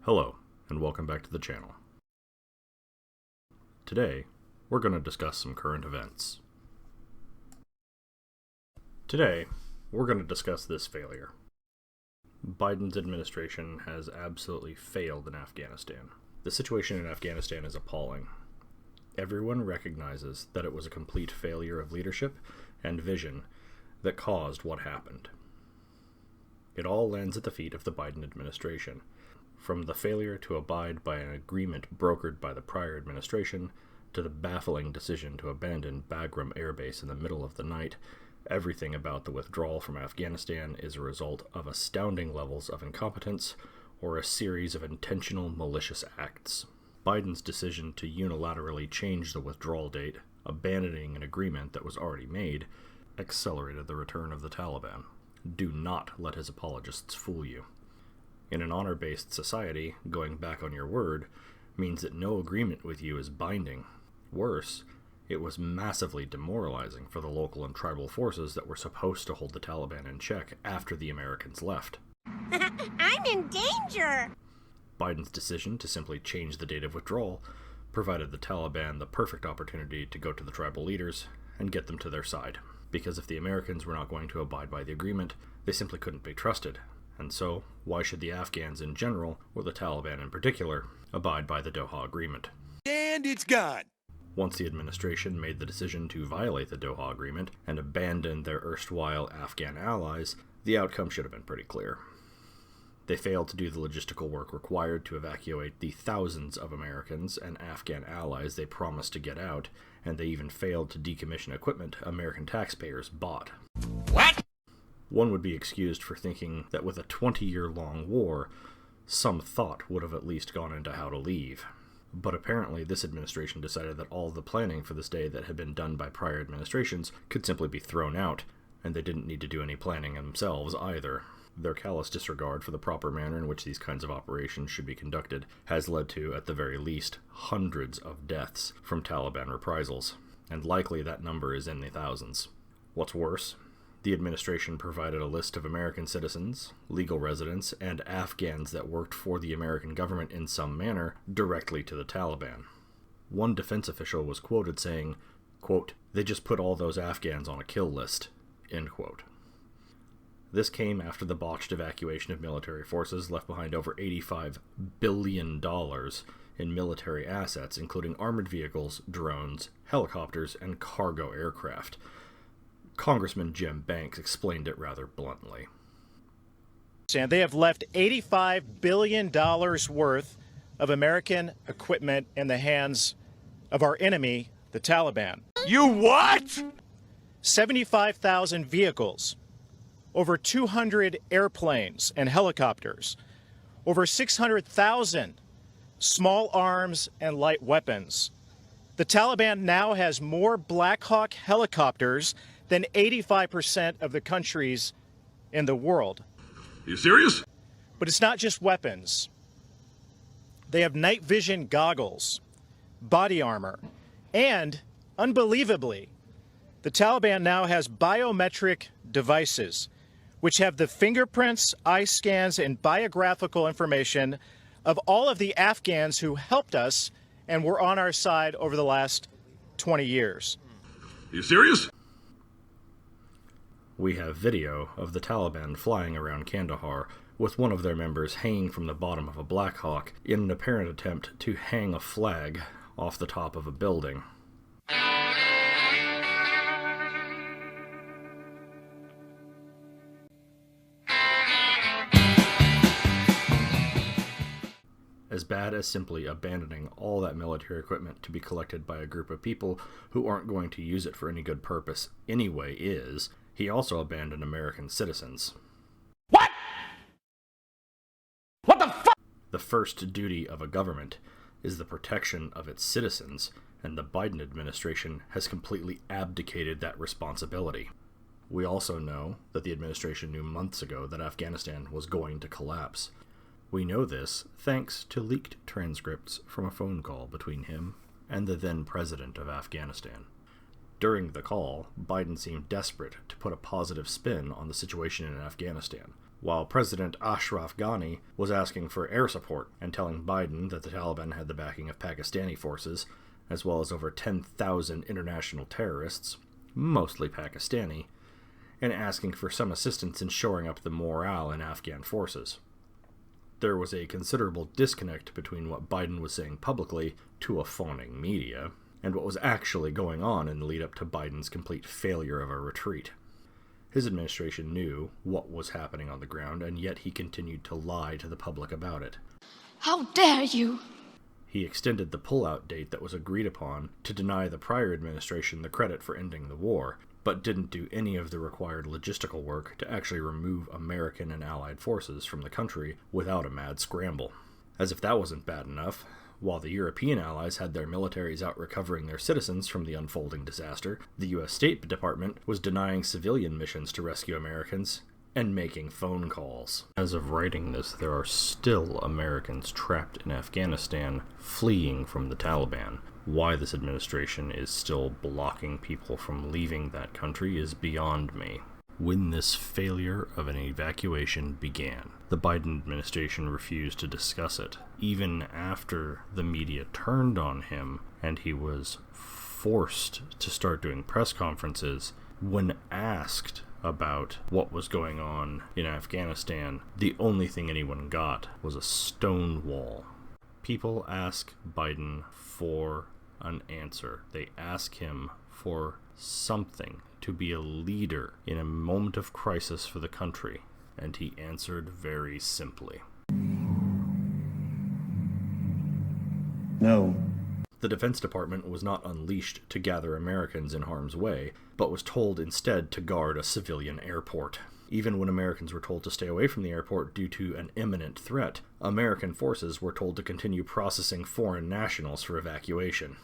Hello, and welcome back to the channel. Today, we're going to discuss some current events. Today, we're going to discuss this failure. Biden's administration has absolutely failed in Afghanistan. The situation in Afghanistan is appalling. Everyone recognizes that it was a complete failure of leadership and vision that caused what happened. It all lands at the feet of the Biden administration. From the failure to abide by an agreement brokered by the prior administration, to the baffling decision to abandon Bagram Air Base in the middle of the night, everything about the withdrawal from Afghanistan is a result of astounding levels of incompetence or a series of intentional malicious acts. Biden's decision to unilaterally change the withdrawal date, abandoning an agreement that was already made, accelerated the return of the Taliban. Do not let his apologists fool you. In an honor-based society, going back on your word means that no agreement with you is binding. Worse, it was massively demoralizing for the local and tribal forces that were supposed to hold the Taliban in check after the Americans left. I'm in danger! Biden's decision to simply change the date of withdrawal provided the Taliban the perfect opportunity to go to the tribal leaders and get them to their side. Because if the Americans were not going to abide by the agreement, they simply couldn't be trusted. And so, why should the Afghans in general, or the Taliban in particular, abide by the Doha Agreement? And it's gone! Once the administration made the decision to violate the Doha Agreement and abandon their erstwhile Afghan allies, the outcome should have been pretty clear. They failed to do the logistical work required to evacuate the thousands of Americans and Afghan allies they promised to get out, and they even failed to decommission equipment American taxpayers bought. What? One would be excused for thinking that with a 20-year-long war, some thought would have at least gone into how to leave. But apparently this administration decided that all of the planning for this day that had been done by prior administrations could simply be thrown out, and they didn't need to do any planning themselves either. Their callous disregard for the proper manner in which these kinds of operations should be conducted has led to, at the very least, hundreds of deaths from Taliban reprisals, and likely that number is in the thousands. What's worse, the administration provided a list of American citizens, legal residents, and Afghans that worked for the American government in some manner directly to the Taliban. One defense official was quoted saying, quote, "They just put all those Afghans on a kill list," end quote. This came after the botched evacuation of military forces left behind over $85 billion in military assets, including armored vehicles, drones, helicopters, and cargo aircraft. Congressman Jim Banks explained it rather bluntly. And they have left $85 billion worth of American equipment in the hands of our enemy, the Taliban. You what? 75,000 vehicles, over 200 airplanes and helicopters, over 600,000 small arms and light weapons. The Taliban now has more Black Hawk helicopters than 85% of the countries in the world. You serious? But it's not just weapons. They have night vision goggles, body armor, and, unbelievably, the Taliban now has biometric devices, which have the fingerprints, eye scans, and biographical information of all of the Afghans who helped us and were on our side over the last 20 years. You serious? We have video of the Taliban flying around Kandahar with one of their members hanging from the bottom of a Black Hawk in an apparent attempt to hang a flag off the top of a building. As bad as simply abandoning all that military equipment to be collected by a group of people who aren't going to use it for any good purpose anyway is, he also abandoned American citizens. What? What the fuck? The first duty of a government is the protection of its citizens, and the Biden administration has completely abdicated that responsibility. We also know that the administration knew months ago that Afghanistan was going to collapse. We know this thanks to leaked transcripts from a phone call between him and the then president of Afghanistan. During the call, Biden seemed desperate to put a positive spin on the situation in Afghanistan. while President Ashraf Ghani was asking for air support and telling Biden that the Taliban had the backing of Pakistani forces, as well as over 10,000 international terrorists, mostly Pakistani, and asking for some assistance in shoring up the morale in Afghan forces. There was a considerable disconnect between what Biden was saying publicly to a fawning media and what was actually going on in the lead up to Biden's complete failure of a retreat. His administration knew what was happening on the ground, and yet he continued to lie to the public about it. How dare you! He extended the pullout date that was agreed upon to deny the prior administration the credit for ending the war, but didn't do any of the required logistical work to actually remove American and Allied forces from the country without a mad scramble. As if that wasn't bad enough, while the European allies had their militaries out recovering their citizens from the unfolding disaster, the U.S. State Department was denying civilian missions to rescue Americans and making phone calls. As of writing this, there are still Americans trapped in Afghanistan fleeing from the Taliban. Why this administration is still blocking people from leaving that country is beyond me. When this failure of an evacuation began, the Biden administration refused to discuss it, even after the media turned on him and he was forced to start doing press conferences. When asked about what was going on in Afghanistan, the only thing anyone got was a stone wall. People ask Biden for an answer. They ask him for something, to be a leader in a moment of crisis for the country, and he answered very simply. No. The Defense Department was not unleashed to gather Americans in harm's way, but was told instead to guard a civilian airport. Even when Americans were told to stay away from the airport due to an imminent threat, American forces were told to continue processing foreign nationals for evacuation.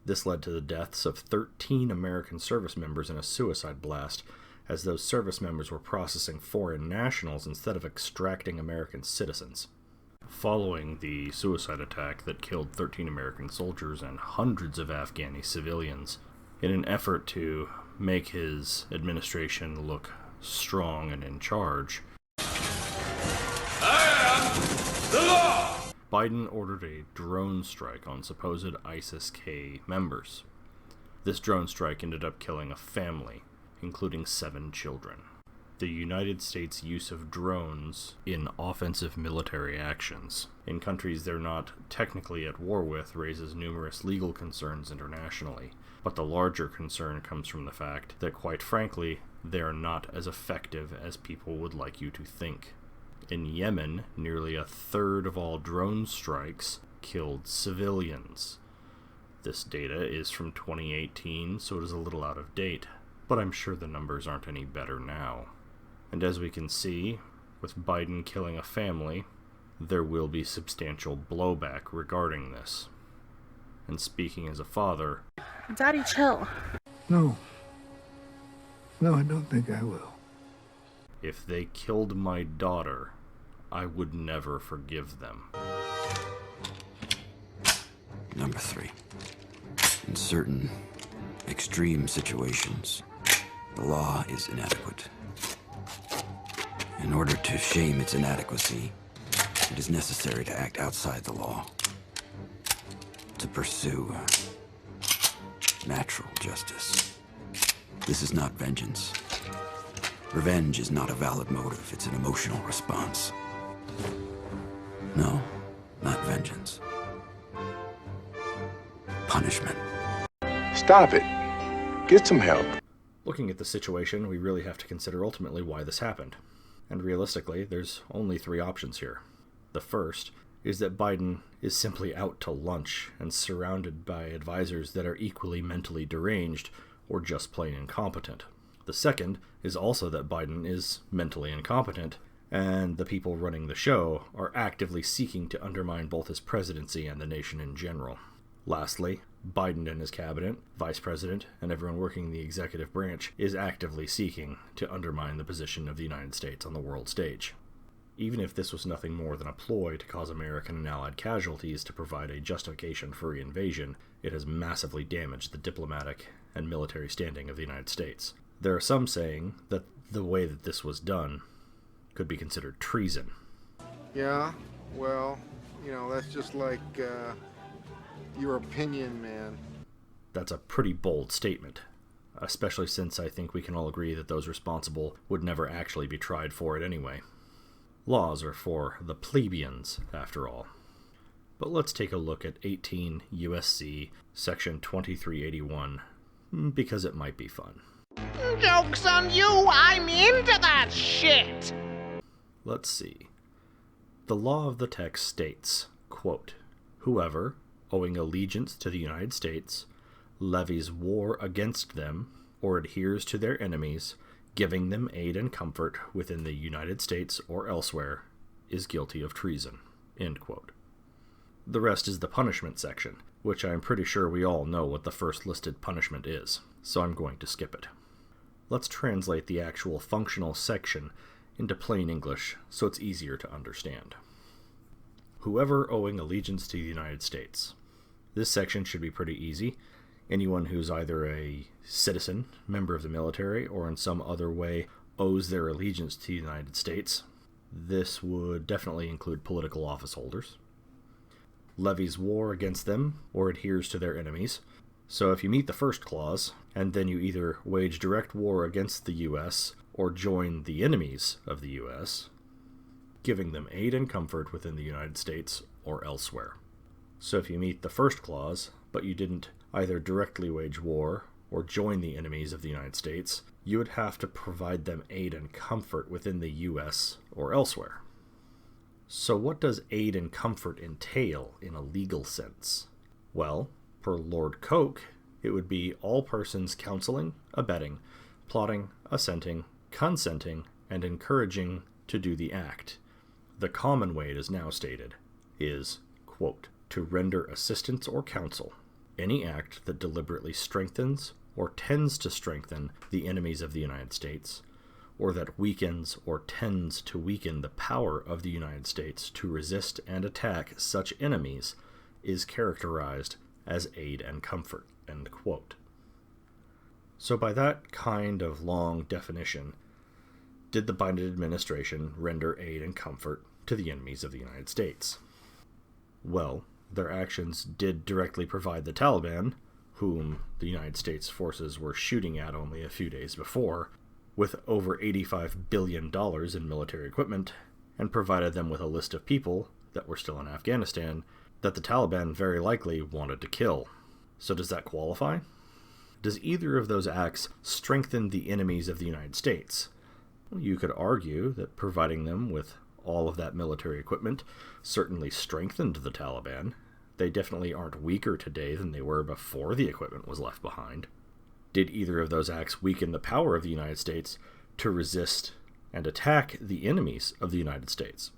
This led to the deaths of 13 American service members in a suicide blast, as those service members were processing foreign nationals instead of extracting American citizens. Following the suicide attack that killed 13 American soldiers and hundreds of Afghani civilians, in an effort to make his administration look strong and in charge, Biden ordered a drone strike on supposed ISIS-K members. This drone strike ended up killing a family, including 7 children. The United States' use of drones in offensive military actions in countries they're not technically at war with raises numerous legal concerns internationally, but the larger concern comes from the fact that, quite frankly, they are not as effective as people would like you to think. In Yemen, nearly a third of all drone strikes killed civilians. This data is from 2018, so it is a little out of date, but I'm sure the numbers aren't any better now. And as we can see, with Biden killing a family, there will be substantial blowback regarding this. And speaking as a father, Daddy, chill. No. No, I don't think I will. if they killed my daughter, I would never forgive them. Number 3. In certain extreme situations, the law is inadequate. In order to shame its inadequacy, it is necessary to act outside the law, to pursue natural justice. This is not vengeance. Revenge is not a valid motive, it's an emotional response. No, not vengeance. Punishment. Stop it. Get some help. Looking at the situation, we really have to consider ultimately why this happened. And realistically, there's only 3 options here. The first is that Biden is simply out to lunch and surrounded by advisors that are equally mentally deranged or just plain incompetent. The second is also that Biden is mentally incompetent, and the people running the show are actively seeking to undermine both his presidency and the nation in general. Lastly, Biden and his cabinet, vice president, and everyone working in the executive branch is actively seeking to undermine the position of the United States on the world stage. Even if this was nothing more than a ploy to cause American and Allied casualties to provide a justification for reinvasion, it has massively damaged the diplomatic and military standing of the United States. There are some saying that the way that this was done could be considered treason. Yeah, well, that's just like, your opinion, man. That's a pretty bold statement, especially since I think we can all agree that those responsible would never actually be tried for it anyway. Laws are for the plebeians, after all. But let's take a look at 18 USC section 2381, because it might be fun. Joke's on you, I'm into that shit! Let's see. The law of the text states, quote, "Whoever, owing allegiance to the United States, levies war against them, or adheres to their enemies, giving them aid and comfort within the United States or elsewhere, is guilty of treason." End quote. The rest is the punishment section, which I'm pretty sure we all know what the first listed punishment is, so I'm going to skip it. Let's translate the actual functional section into plain English so it's easier to understand. Whoever owing allegiance to the United States. This section should be pretty easy. Anyone who's either a citizen, member of the military, or in some other way owes their allegiance to the United States. This would definitely include political office holders. Levies war against them, or adheres to their enemies. So if you meet the first clause, and then you either wage direct war against the U.S., or join the enemies of the U.S., giving them aid and comfort within the United States or elsewhere. So if you meet the first clause, but you didn't either directly wage war or join the enemies of the United States, you would have to provide them aid and comfort within the U.S. or elsewhere. So what does aid and comfort entail in a legal sense? Well, per Lord Coke, it would be all persons counseling, abetting, plotting, assenting, consenting, and encouraging to do the act. The common way it is now stated is, quote, "to render assistance or counsel, any act that deliberately strengthens or tends to strengthen the enemies of the United States, or that weakens or tends to weaken the power of the United States to resist and attack such enemies, is characterized as aid and comfort," end quote. So by that kind of long definition, did the Biden administration render aid and comfort to the enemies of the United States? Well, their actions did directly provide the Taliban, whom the United States forces were shooting at only a few days before, with over $85 billion in military equipment, and provided them with a list of people that were still in Afghanistan that the Taliban very likely wanted to kill. So does that qualify? Does either of those acts strengthen the enemies of the United States? Well, you could argue that providing them with all of that military equipment certainly strengthened the Taliban. They definitely aren't weaker today than they were before the equipment was left behind. Did either of those acts weaken the power of the United States to resist and attack the enemies of the United States?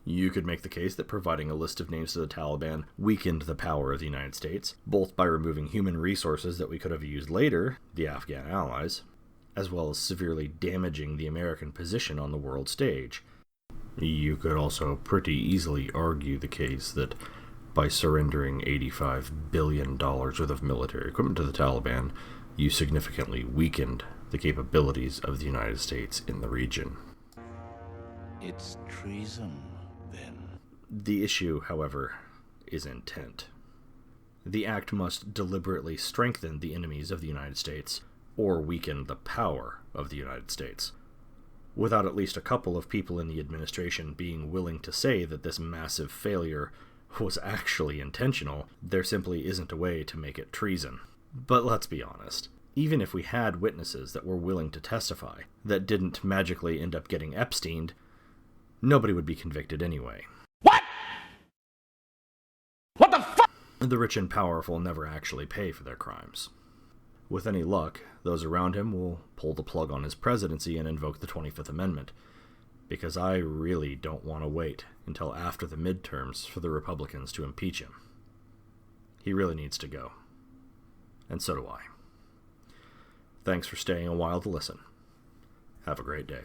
You could make the case that providing a list of names to the Taliban weakened the power of the United States, both by removing human resources that we could have used later, the Afghan allies, as well as severely damaging the American position on the world stage. You could also pretty easily argue the case that by surrendering $85 billion worth of military equipment to the Taliban, you significantly weakened the capabilities of the United States in the region. It's treason, then. The issue, however, is intent. The act must deliberately strengthen the enemies of the United States or weaken the power of the United States. Without at least a couple of people in the administration being willing to say that this massive failure was actually intentional, there simply isn't a way to make it treason. But let's be honest, even if we had witnesses that were willing to testify that didn't magically end up getting Epsteined, nobody would be convicted anyway. What? What the fuck? The rich and powerful never actually pay for their crimes. With any luck, those around him will pull the plug on his presidency and invoke the 25th Amendment, because I really don't want to wait until after the midterms for the Republicans to impeach him. He really needs to go. And so do I. Thanks for staying a while to listen. Have a great day.